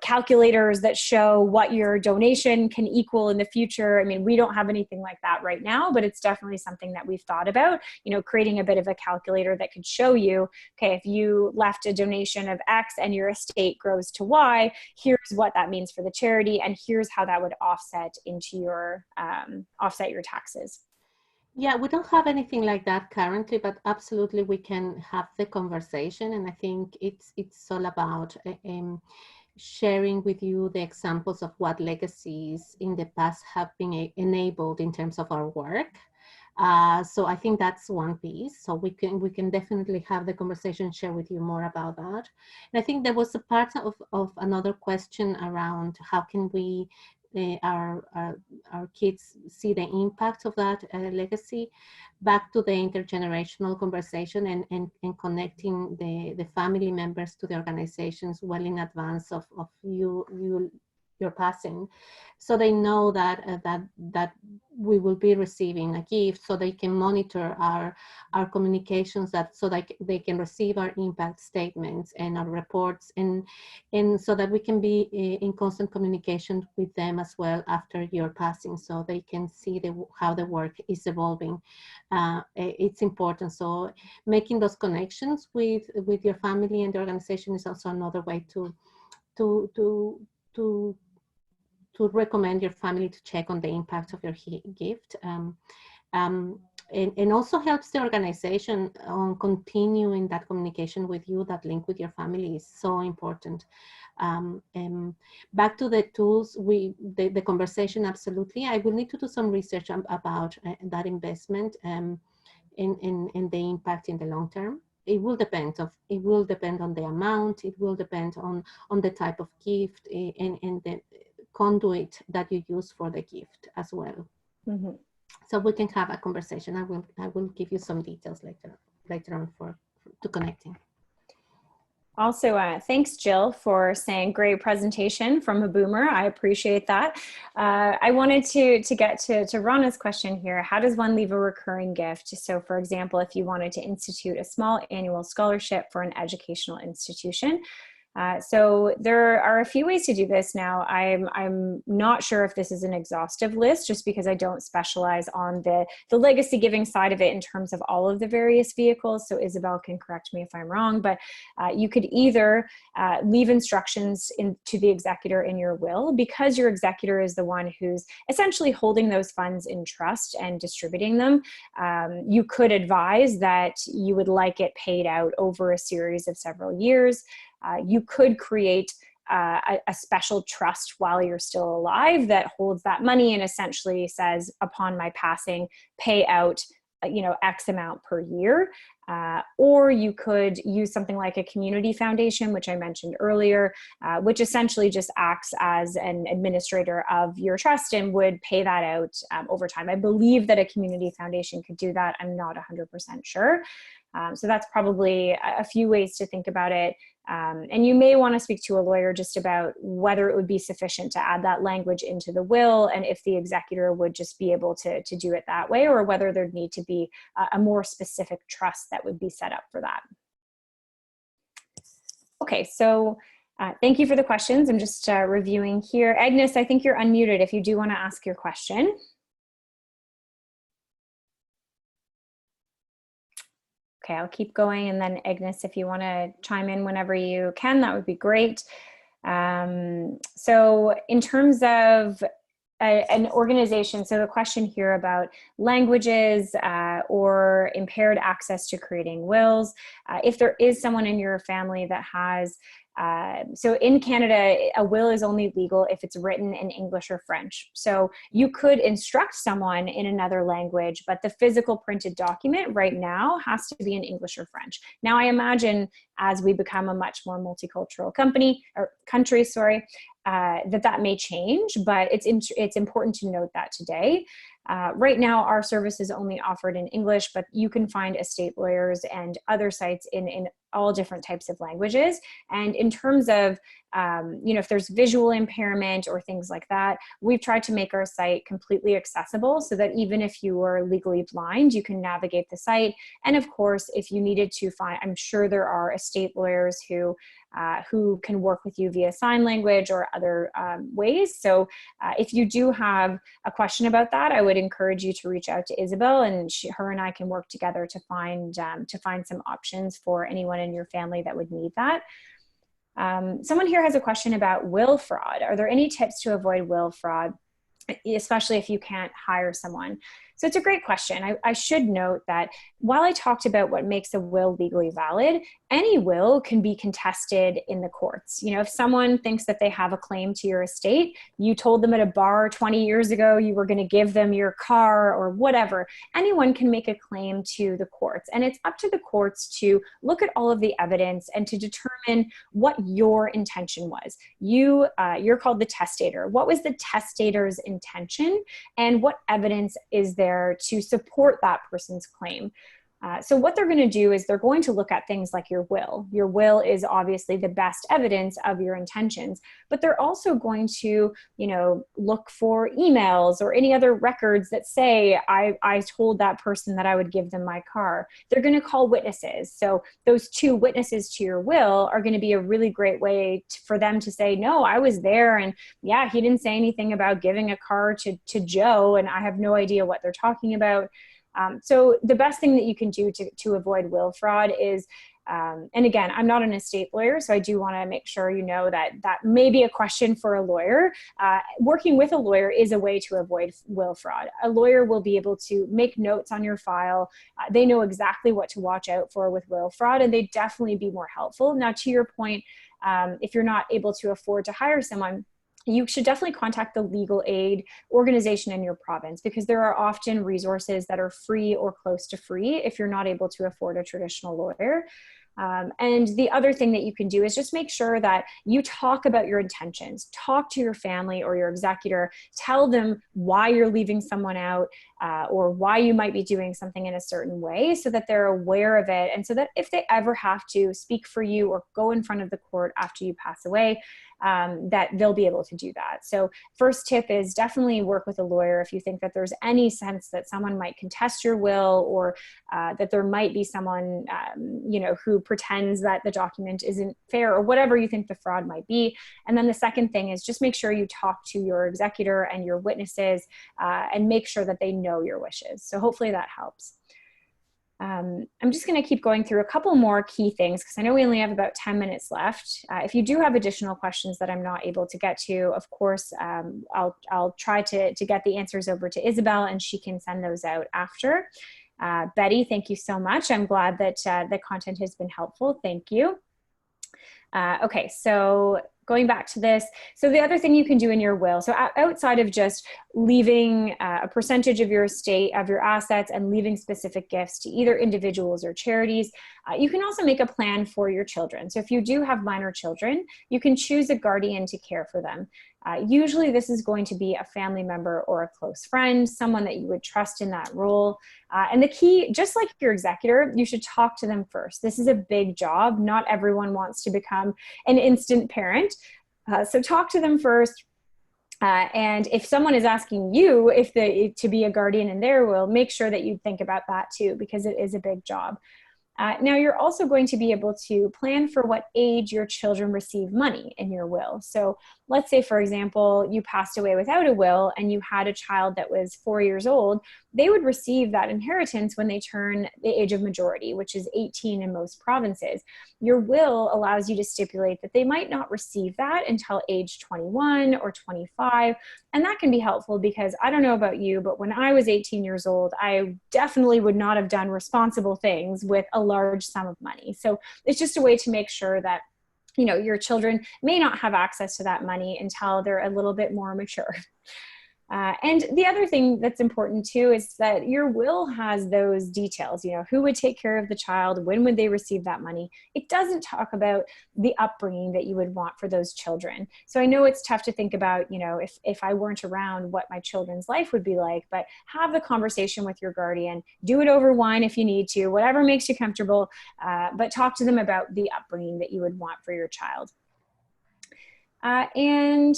calculators that show what your donation can equal in the future. I mean, we don't have anything like that right now, but it's definitely something that we've thought about, creating a bit of a calculator that could show you, okay, if you left a donation of X and your estate grows to Y, here's what that means for the charity, and here's how that would offset into your, offset your taxes. Yeah, we don't have anything like that currently, but absolutely we can have the conversation. And I think it's all about sharing with you the examples of what legacies in the past have been enabled in terms of our work. So I think that's one piece. So we can definitely have the conversation, share with you more about that. And I think there was a part of another question around how can we our kids see the impact of that legacy, back to the intergenerational conversation and connecting the family members to the organizations well in advance of your passing, so they know that that we will be receiving a gift, so they can monitor our communications, so they can receive our impact statements and our reports, and so that we can be in constant communication with them as well after your passing, so they can see how the work is evolving. It's important. So making those connections with your family and the organization is also another way to recommend your family to check on the impact of your gift, and also helps the organization on continuing that communication with you. That link with your family is so important. And back to the tools, the conversation, absolutely. I will need to do some research about that investment and the impact in the long term. It will depend on the amount. It will depend on the type of gift and the conduit that you use for the gift as well. Mm-hmm. So we can have a conversation. I will give you some details later on to connecting. Also, thanks, Jill, for saying great presentation from a boomer. I appreciate that. I wanted to get to Rana's question here. How does one leave a recurring gift? So for example, if you wanted to institute a small annual scholarship for an educational institution, so there are a few ways to do this now. I'm not sure if this is an exhaustive list, just because I don't specialize on the legacy giving side of it in terms of all of the various vehicles. So Isabel can correct me if I'm wrong, but you could either leave instructions to the executor in your will, because your executor is the one who's essentially holding those funds in trust and distributing them. You could advise that you would like it paid out over a series of several years. You could create a special trust while you're still alive that holds that money and essentially says, upon my passing, pay out, X amount per year. Or you could use something like a community foundation, which I mentioned earlier, which essentially just acts as an administrator of your trust and would pay that out over time. I believe that a community foundation could do that. I'm not 100% sure. So that's probably a few ways to think about it. And you may want to speak to a lawyer just about whether it would be sufficient to add that language into the will, and if the executor would just be able to do it that way, or whether there'd need to be a more specific trust that would be set up for that. Okay, so thank you for the questions. I'm just reviewing here. Agnes, I think you're unmuted if you do want to ask your question. Okay, I'll keep going, and then Agnes, if you want to chime in whenever you can, that would be great. So in terms of an organization, so the question here about languages or impaired access to creating wills, if there is someone in your family that has, so in Canada, a will is only legal if it's written in English or French. So you could instruct someone in another language, but the physical printed document right now has to be in English or French. Now, I imagine as we become a much more multicultural country, that may change, but it's important to note that today. Right now, our service is only offered in English, but you can find estate lawyers and other sites in all different types of languages. And in terms of, if there's visual impairment or things like that, we've tried to make our site completely accessible so that even if you are legally blind, you can navigate the site. And of course, if you needed to find, I'm sure there are estate lawyers who can work with you via sign language or other ways. So if you do have a question about that, I would encourage you to reach out to Isabel, and her and I can work together to find some options for anyone in your family that would need that. Someone here has a question about will fraud. Are there any tips to avoid will fraud, especially if you can't hire someone? So it's a great question. I should note that while I talked about what makes a will legally valid, any will can be contested in the courts. If someone thinks that they have a claim to your estate, you told them at a bar 20 years ago you were going to give them your car or whatever, anyone can make a claim to the courts. And it's up to the courts to look at all of the evidence and to determine what your intention was. You're called the testator. What was the testator's intention, and what evidence is there to support that person's claim? So what they're going to do is they're going to look at things like your will. Your will is obviously the best evidence of your intentions, but they're also going to, look for emails or any other records that say, I told that person that I would give them my car. They're going to call witnesses. So those two witnesses to your will are going to be a really great way for them to say, no, I was there, and yeah, he didn't say anything about giving a car to Joe, and I have no idea what they're talking about. So the best thing that you can do to avoid will fraud is, and again, I'm not an estate lawyer, so I do want to make sure you know that may be a question for a lawyer. Working with a lawyer is a way to avoid will fraud. A lawyer will be able to make notes on your file. They know exactly what to watch out for with will fraud, and they definitely be more helpful. Now, to your point, if you're not able to afford to hire someone, you should definitely contact the legal aid organization in your province, because there are often resources that are free or close to free if you're not able to afford a traditional lawyer. And the other thing that you can do is just make sure that you talk about your intentions. Talk to your family or your executor. Tell them why you're leaving someone out or why you might be doing something in a certain way, so that they're aware of it, and so that if they ever have to speak for you or go in front of the court after you pass away, that they'll be able to do that. So first tip is definitely work with a lawyer if you think that there's any sense that someone might contest your will, or that there might be someone, who pretends that the document isn't fair, or whatever you think the fraud might be. And then the second thing is just make sure you talk to your executor and your witnesses and make sure that they know your wishes. So hopefully that helps. I'm just going to keep going through a couple more key things, because I know we only have about 10 minutes left. If you do have additional questions that I'm not able to get to, of course, I'll try to get the answers over to Isabel, and she can send those out after. Betty, thank you so much. I'm glad that the content has been helpful. Thank you. Okay, so going back to this, so the other thing you can do in your will, so outside of just leaving a percentage of your estate, of your assets, and leaving specific gifts to either individuals or charities, you can also make a plan for your children. So if you do have minor children, you can choose a guardian to care for them. Usually this is going to be a family member or a close friend, someone that you would trust in that role. And the key, just like your executor, you should talk to them first. This is a big job. Not everyone wants to become an instant parent. So talk to them first. And if someone is asking you to be a guardian in their will, make sure that you think about that too, because it is a big job. Now, you're also going to be able to plan for what age your children receive money in your will. So let's say, for example, you passed away without a will and you had a child that was 4 years old. They would receive that inheritance when they turn the age of majority, which is 18 in most provinces. Your will allows you to stipulate that they might not receive that until age 21 or 25. And that can be helpful because I don't know about you, but when I was 18 years old, I definitely would not have done responsible things with a large sum of money. So it's just a way to make sure that, you know, your children may not have access to that money until they're a little bit more mature. And the other thing that's important too is that your will has those details, you know, who would take care of the child, when would they receive that money. It doesn't talk about the upbringing that you would want for those children. So I know it's tough to think about, you know, if I weren't around, what my children's life would be like, but have the conversation with your guardian, do it over wine if you need to, whatever makes you comfortable, but talk to them about the upbringing that you would want for your child. And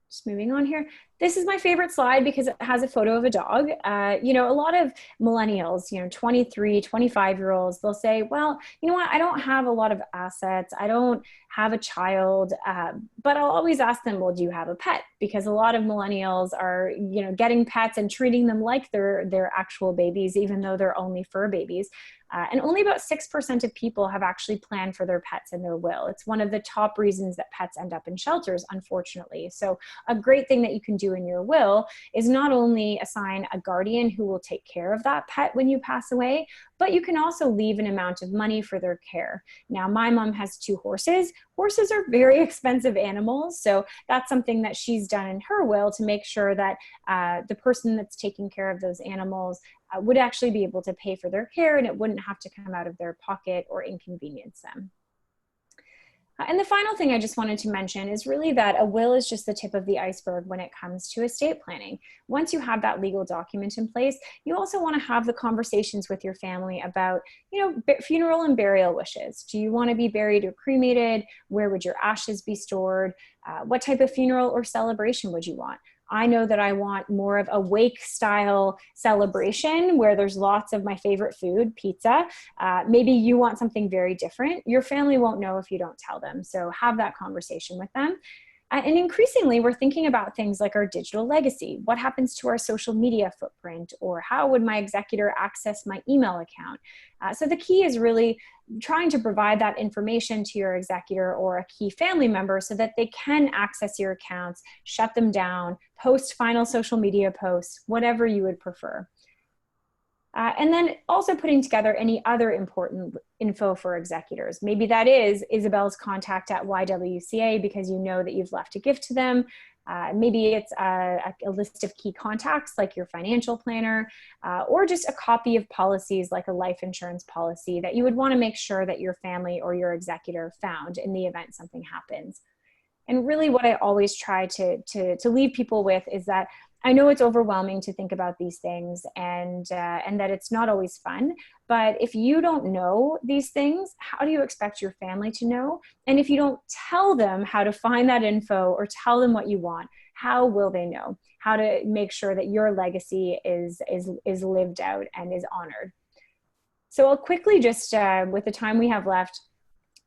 just moving on here. This is my favorite slide because it has a photo of a dog. You know, a lot of millennials, you know, 23, 25-year-olds, they'll say, well, you know what, I don't have a lot of assets. I don't have a child, but I'll always ask them, well, do you have a pet? Because a lot of millennials are, you know, getting pets and treating them like they're actual babies, even though they're only fur babies. And only about 6% of people have actually planned for their pets in their will. It's one of the top reasons that pets end up in shelters, unfortunately. So a great thing that you can do in your will is not only assign a guardian who will take care of that pet when you pass away, but you can also leave an amount of money for their care. Now, my mom has 2 horses. Horses are very expensive animals, so that's something that she's done in her will to make sure that the person that's taking care of those animals would actually be able to pay for their care and it wouldn't have to come out of their pocket or inconvenience them. And the final thing I just wanted to mention is really that a will is just the tip of the iceberg when it comes to estate planning. Once you have that legal document in place, you also want to have the conversations with your family about, you know, funeral and burial wishes. Do you want to be buried or cremated? Where would your ashes be stored? What type of funeral or celebration would you want? I know that I want more of a wake style celebration where there's lots of my favorite food, pizza. Maybe you want something very different. Your family won't know if you don't tell them. So have that conversation with them. And increasingly, we're thinking about things like our digital legacy. What happens to our social media footprint? Or how would my executor access my email account? So the key is really trying to provide that information to your executor or a key family member so that they can access your accounts, shut them down, post final social media posts, whatever you would prefer. And then also putting together any other important info for executors. Maybe that is Isabel's contact at YWCA because you know that you've left a gift to them. Maybe it's a list of key contacts like your financial planner, or just a copy of policies like a life insurance policy that you would want to make sure that your family or your executor found in the event something happens. And really what I always try to leave people with is that I know it's overwhelming to think about these things and that it's not always fun, but if you don't know these things, how do you expect your family to know? And if you don't tell them how to find that info or tell them what you want, how will they know? How to make sure that your legacy is lived out and is honored. So I'll quickly just, with the time we have left,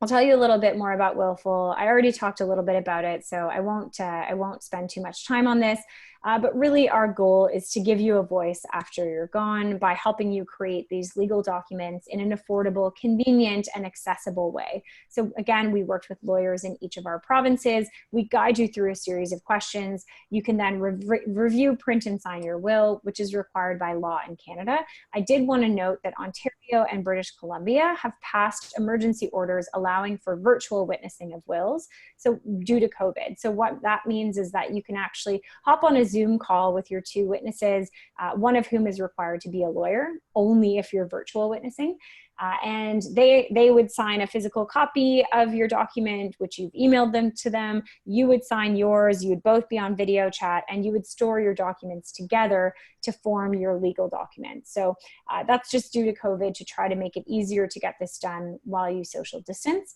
I'll tell you a little bit more about Willful. I already talked a little bit about it, so I won't spend too much time on this. But really our goal is to give you a voice after you're gone by helping you create these legal documents in an affordable, convenient, and accessible way. So again, we worked with lawyers in each of our provinces. We guide you through a series of questions. You can then review, print, and sign your will, which is required by law in Canada. I did want to note that Ontario and British Columbia have passed emergency orders allowing for virtual witnessing of wills, so due to COVID. So what that means is that you can actually hop on a Zoom call with your 2 witnesses, one of whom is required to be a lawyer, only if you're virtual witnessing. And they would sign a physical copy of your document, which you've emailed them to them. You would sign yours, you would both be on video chat, and you would store your documents together to form your legal document. So that's just due to COVID to try to make it easier to get this done while you social distance.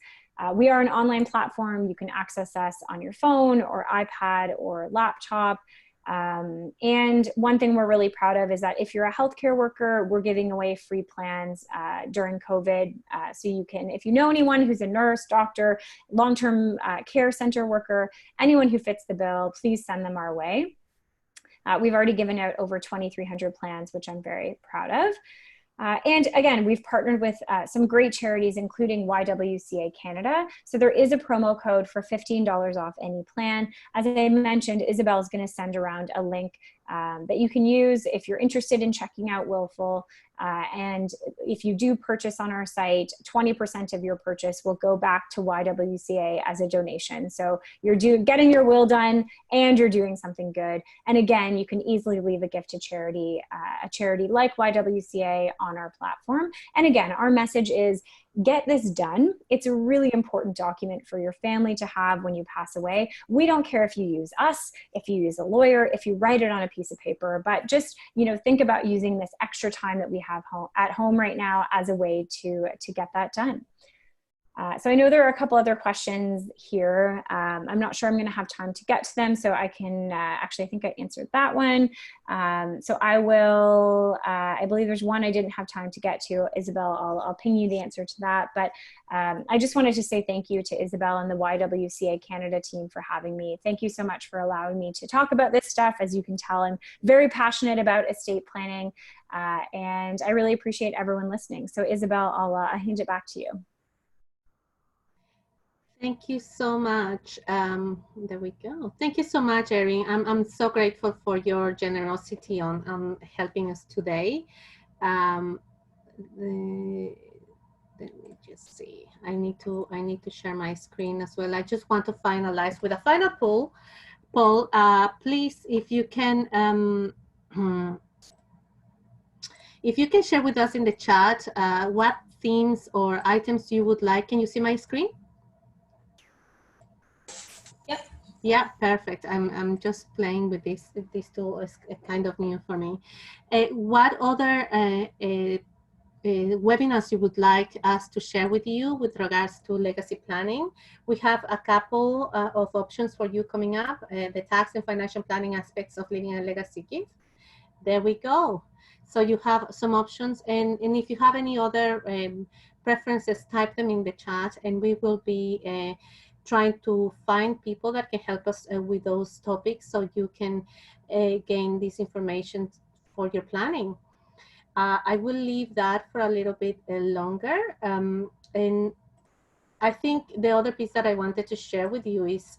We are an online platform. You can access us on your phone or iPad or laptop. And one thing we're really proud of is that if you're a healthcare worker, we're giving away free plans during COVID. So you can, if you know anyone who's a nurse, doctor, long-term care center worker, anyone who fits the bill, please send them our way. We've already given out over 2,300 plans, which I'm very proud of. And again, we've partnered with some great charities, including YWCA Canada. So there is a promo code for $15 off any plan. As I mentioned, Isabel is going to send around a link that you can use if you're interested in checking out Willful. And if you do purchase on our site, 20% of your purchase will go back to YWCA as a donation. So you're getting your will done and you're doing something good. And again, you can easily leave a gift to charity, a charity like YWCA on our platform. And again, our message is get this done. It's a really important document for your family to have when you pass away. We don't care if you use us, if you use a lawyer, if you write it on a piece of paper, but just, you know, think about using this extra time that we have at home right now as a way to get that done. So I know there are a couple other questions here. I'm not sure I'm going to have time to get to them, so I can actually, I think I answered that one. So I will, I believe there's one I didn't have time to get to. Isabel, I'll ping you the answer to that. But I just wanted to say thank you to Isabel and the YWCA Canada team for having me. Thank you so much for allowing me to talk about this stuff. As you can tell, I'm very passionate about estate planning, and I really appreciate everyone listening. So Isabel, I'll hand it back to you. Thank you so much. There we go. Thank you so much, Erin. I'm so grateful for your generosity on helping us today. Let me just see. I need to share my screen as well. I just want to finalize with a final poll. Please, if you can share with us in the chat what themes or items you would like. Can you see my screen? Yeah, perfect. I'm just playing with this. This tool is kind of new for me. What other webinars you would like us to share with you with regards to legacy planning? We have a couple of options for you coming up. The tax and financial planning aspects of leaving a legacy gift. There we go. So you have some options, and if you have any other preferences, type them in the chat, and we will be trying to find people that can help us with those topics so you can gain this information for your planning. I will leave that for a little bit longer. And I think the other piece that I wanted to share with you is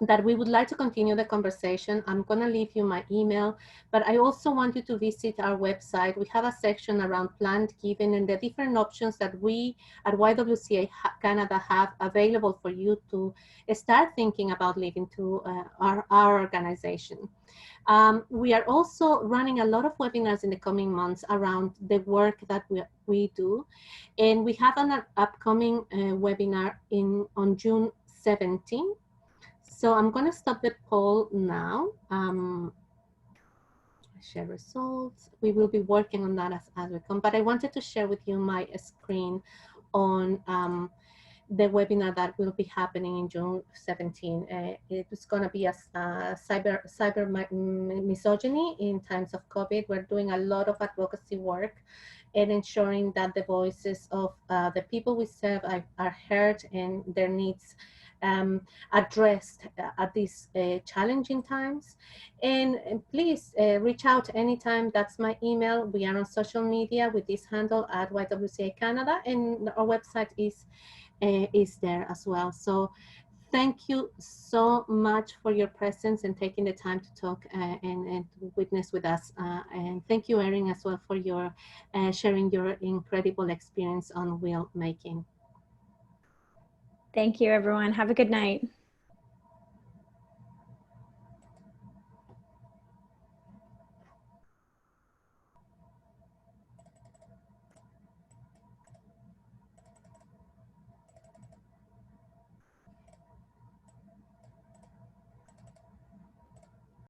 that we would like to continue the conversation. I'm going to leave you my email, but I also want you to visit our website. We have a section around planned giving and the different options that we at YWCA Canada have available for you to start thinking about leaving to our organization. We are also running a lot of webinars in the coming months around the work that we do. And we have an upcoming webinar on June 17th. So I'm going to stop the poll now. Share results. We will be working on that as we come. But I wanted to share with you my screen on the webinar that will be happening in June 17. It's going to be a cyber misogyny in times of COVID. We're doing a lot of advocacy work and ensuring that the voices of the people we serve are heard and their needs addressed at these challenging times. And please reach out anytime. That's my email. We are on social media with this handle at YWCA Canada, and our website is there as well. So thank you so much for your presence and taking the time to talk and witness with us. And thank you, Erin, as well, for your sharing your incredible experience on will making. Thank you, everyone. Have a good night.